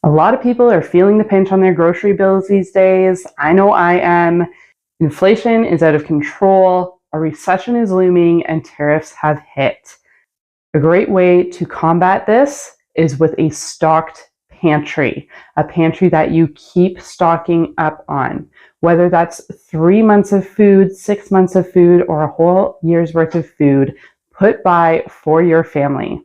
A lot of people are feeling the pinch on their grocery bills these days. I know I am. Inflation is out of control, a recession is looming, and tariffs have hit. A great way to combat this is with a stocked pantry, a pantry that you keep stocking up on, whether that's 3 months of food, 6 months of food, or a whole year's worth of food put by for your family.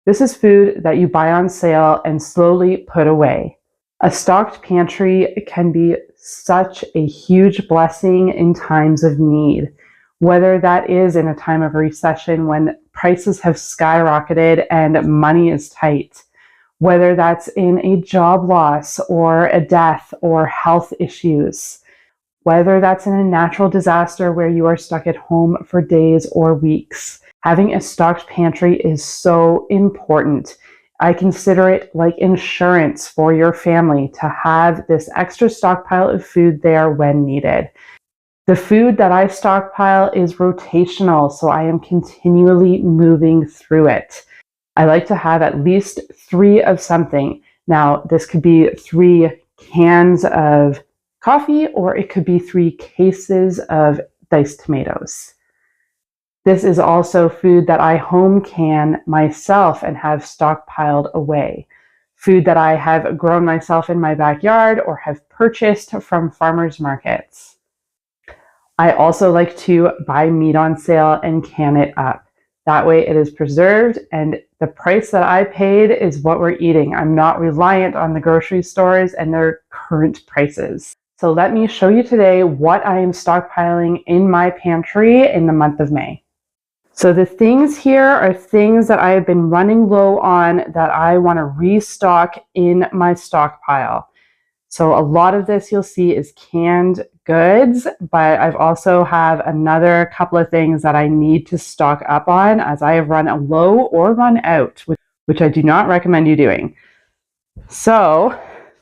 This is food that you buy on sale and slowly put away. A stocked pantry can be such a huge blessing in times of need, whether that is in a time of recession when prices have skyrocketed and money is tight, whether that's in a job loss or a death or health issues, whether that's in a natural disaster where you are stuck at home for days or weeks. Having a stocked pantry is so important. I consider it like insurance for your family to have this extra stockpile of food there when needed. The food that I stockpile is rotational, so I am continually moving through it. I like to have at least 3 of something. Now, this could be 3 cans of coffee, or it could be 3 cases of diced tomatoes. This is also food that I home can myself and have stockpiled away. Food that I have grown myself in my backyard or have purchased from farmers markets. I also like to buy meat on sale and can it up. That way it is preserved and the price that I paid is what we're eating. I'm not reliant on the grocery stores and their current prices. So let me show you today what I am stockpiling in my pantry in the month of May. So the things here are things that I have been running low on that I want to restock in my stockpile. So a lot of this you'll see is canned goods, but I've also have another couple of things that I need to stock up on as I have run low or run out, which I do not recommend you doing. So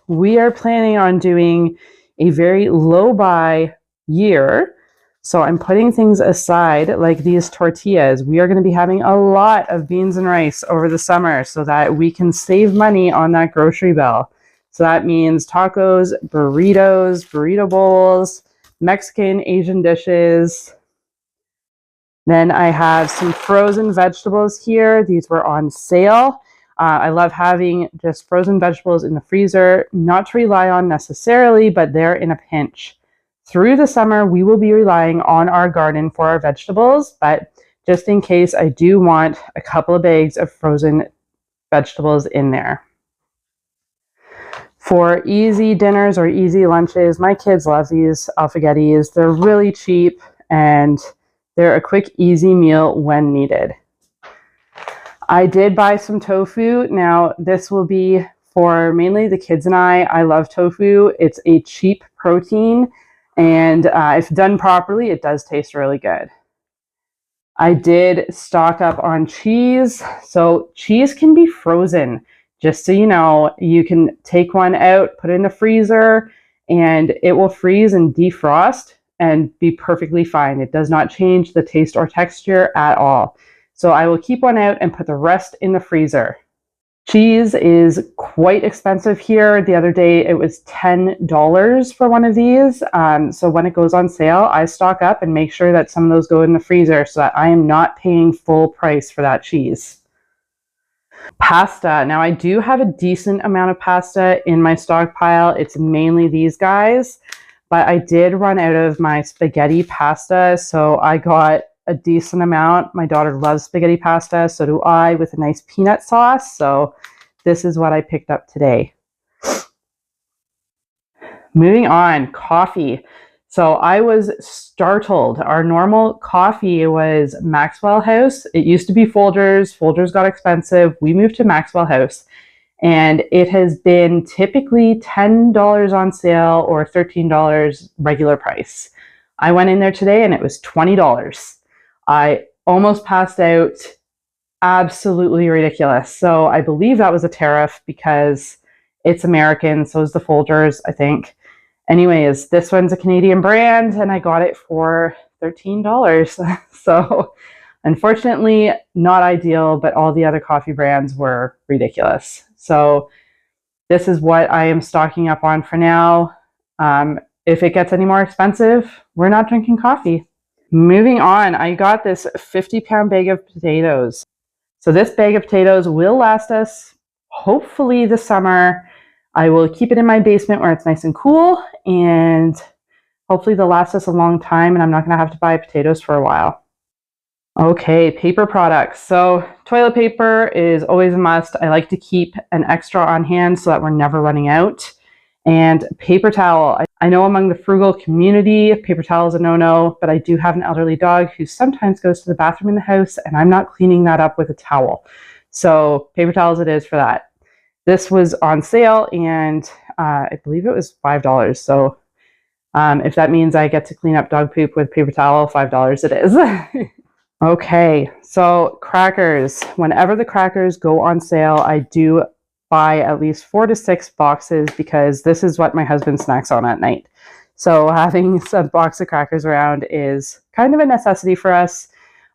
we are planning on doing a very low buy year. So I'm putting things aside like these tortillas. We are going to be having a lot of beans and rice over the summer so that we can save money on that grocery bill. So that means tacos, burritos, burrito bowls, Mexican, Asian dishes. Then I have some frozen vegetables here. These were on sale. I love having just frozen vegetables in the freezer, not to rely on necessarily, but they're in a pinch. Through the summer, we will be relying on our garden for our vegetables, but just in case, I do want a couple of bags of frozen vegetables in there. For easy dinners or easy lunches, my kids love these alfaghettis. They're really cheap and they're a quick, easy meal when needed. I did buy some tofu. Now, this will be for mainly the kids and I. I love tofu. It's a cheap protein. And if done properly, it does taste really good. I did stock up on cheese. So cheese can be frozen. Just so you know, you can take one out, put it in the freezer, and it will freeze and defrost and be perfectly fine. It does not change the taste or texture at all. So I will keep one out and put the rest in the freezer. Cheese is quite expensive here. The other day it was $10 for one of these. So when it goes on sale, I stock up and make sure that some of those go in the freezer so that I am not paying full price for that cheese. Pasta. Now I do have a decent amount of pasta in my stockpile. It's mainly these guys, but I did run out of my spaghetti pasta. So I got a decent amount. My daughter loves spaghetti pasta, so do I, with a nice peanut sauce. So this is what I picked up today. Moving on, coffee. So I was startled. Our normal coffee was Maxwell House. It used to be Folgers. Folgers got expensive. We moved to Maxwell House. And it has been typically $10 on sale or $13 regular price. I went in there today and it was $20. I almost passed out. Absolutely ridiculous. So I believe that was a tariff because it's American. So is the Folgers, I think. Anyways, this one's a Canadian brand and I got it for $13. So unfortunately, not ideal, but all the other coffee brands were ridiculous. So This is what I am stocking up on for now. If it gets any more expensive, we're not drinking coffee. Moving on, I got this 50-pound bag of potatoes. So this bag of potatoes will last us hopefully the summer. I will keep it in my basement where it's nice and cool, and hopefully they'll last us a long time and I'm not going to have to buy potatoes for a while. Okay, paper products. So toilet paper is always a must. I like to keep an extra on hand so that we're never running out. And paper towel. I know among the frugal community, paper towel is a no-no, but I do have an elderly dog who sometimes goes to the bathroom in the house and I'm not cleaning that up with a towel. So paper towels it is for that. This was on sale and I believe it was $5. So if that means I get to clean up dog poop with paper towel, $5 it is. Okay, so crackers. Whenever the crackers go on sale, I do buy at least 4 to 6 boxes because this is what my husband snacks on at night. So having a box of crackers around is kind of a necessity for us.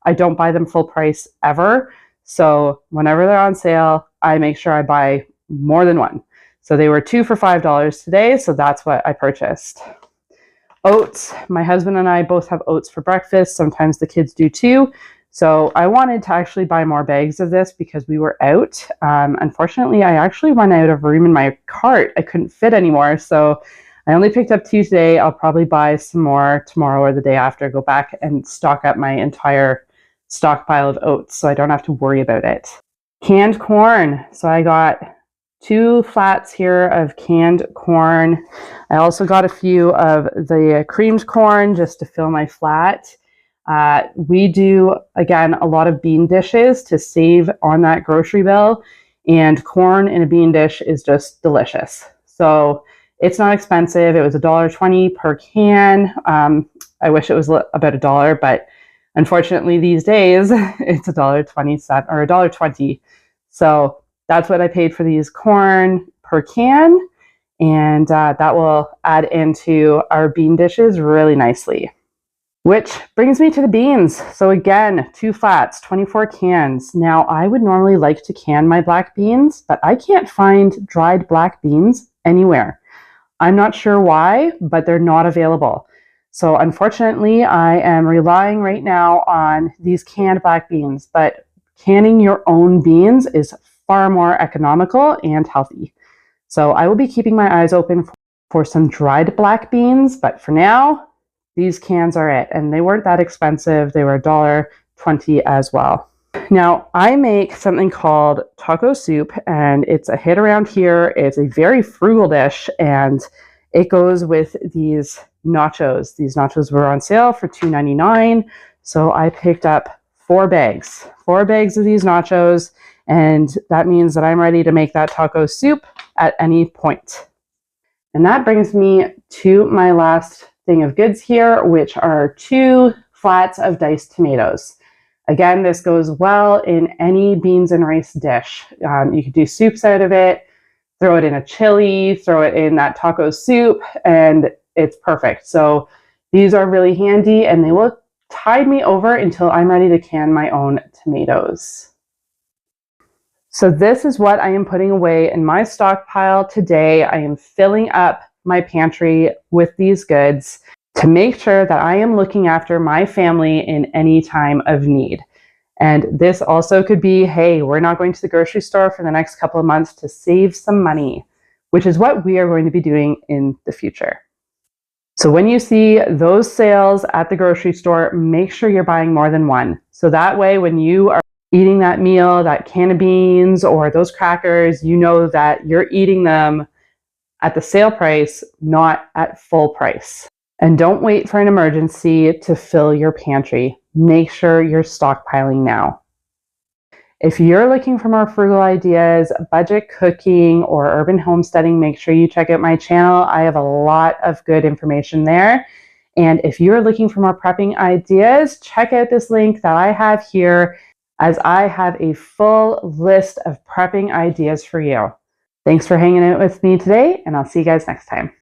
I don't buy them full price ever. So whenever they're on sale, I make sure I buy more than one. So they were 2 for $5 today, so that's what I purchased. Oats. My husband and I both have oats for breakfast. Sometimes the kids do too. So I wanted to actually buy more bags of this because we were out. Unfortunately, I actually ran out of room in my cart. I couldn't fit anymore. So I only picked up 2 today. I'll probably buy some more tomorrow or the day after, go back and stock up my entire stockpile of oats so I don't have to worry about it. Canned corn. So I got 2 flats here of canned corn. I also got a few of the creamed corn just to fill my flat. We do, again, a lot of bean dishes to save on that grocery bill, and corn in a bean dish is just delicious. So it's not expensive. It was $1.20 per can. I wish it was about $1, but unfortunately these days it's $1.27 or $1.20. So that's what I paid for these corn per can, and that will add into our bean dishes really nicely. Which brings me to the beans. So again, 2 flats, 24 cans. Now I would normally like to can my black beans, but I can't find dried black beans anywhere. I'm not sure why, but they're not available. So unfortunately, I am relying right now on these canned black beans, but canning your own beans is far more economical and healthy. So I will be keeping my eyes open for some dried black beans, but for now, these cans are it. And they weren't that expensive. They were $1.20 as well. Now, I make something called taco soup, and it's a hit around here. It's a very frugal dish, and it goes with these nachos. These nachos were on sale for $2.99, so I picked up 4 bags of these nachos, and that means that I'm ready to make that taco soup at any point. And that brings me to my last thing of goods here, which are 2 flats of diced tomatoes. Again, this goes well in any beans and rice dish. You could do soups out of it, throw it in a chili, throw it in that taco soup, and it's perfect. So these are really handy, and they will tide me over until I'm ready to can my own tomatoes. So this is what I am putting away in my stockpile today. I am filling up my pantry with these goods to make sure that I am looking after my family in any time of need. And this also could be, hey, we're not going to the grocery store for the next couple of months to save some money, which is what we are going to be doing in the future. So when you see those sales at the grocery store, make sure you're buying more than one. So that way, when you are eating that meal, that can of beans or those crackers, you know that you're eating them at the sale price, not at full price. And don't wait for an emergency to fill your pantry. Make sure you're stockpiling now. If you're looking for more frugal ideas, budget cooking, or urban homesteading, make sure you check out my channel. I have a lot of good information there. And if you're looking for more prepping ideas, check out this link that I have here, as I have a full list of prepping ideas for you. Thanks for hanging out with me today, and I'll see you guys next time.